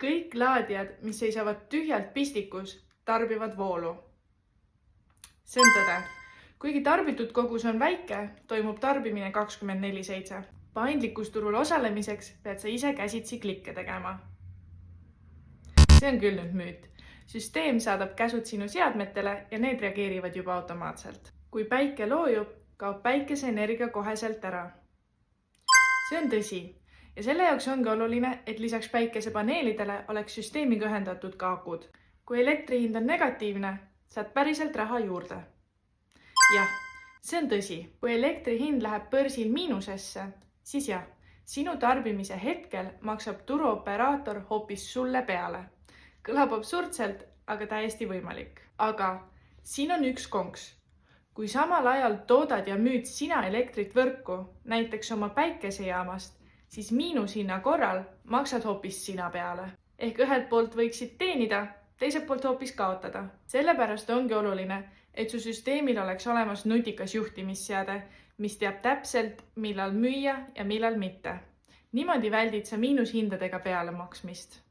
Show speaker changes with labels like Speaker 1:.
Speaker 1: Kõik laadijad, mis seisavad tühjalt pistikus, tarbivad voolu. See on tõde. Kuigi tarbitud kogus on väike, toimub tarbimine 24/7. Paindlikkusturul osalemiseks pead sa ise käsitsi klikke tegema. See on küll nüüd müüt. Süsteem saadab käsud sinu seadmetele ja need reageerivad juba automaatselt. Kui päike loojub, kaob päikeseenergia koheselt ära. See on tõsi ja selle jaoks ongi oluline, et lisaks päikesepaneelidele oleks süsteemiga ühendatud ka akud. Kui elektri hind on negatiivne, saad päriselt raha juurde. Jah, see on tõsi. Kui elektri hind läheb börsil miinusesse, siis jah, sinu tarbimise hetkel maksab turuoperaator hoopis sulle peale. Kõlab absurdselt, aga täiesti võimalik. Aga siin on üks konks. Kui samal ajal toodad ja müüd sina elektrit võrku, näiteks oma päikesejaamast, siis miinushinna korral maksad hoopis sina peale. Ehk ühelt poolt võiksid teenida, teiselt poolt hoopis kaotada. Sellepärast ongi oluline, et su süsteemil oleks olemas nutikas juhtimisseade, mis teab täpselt, millal müüa ja millal mitte. Niimoodi väldid sa miinushindadega peale maksmist.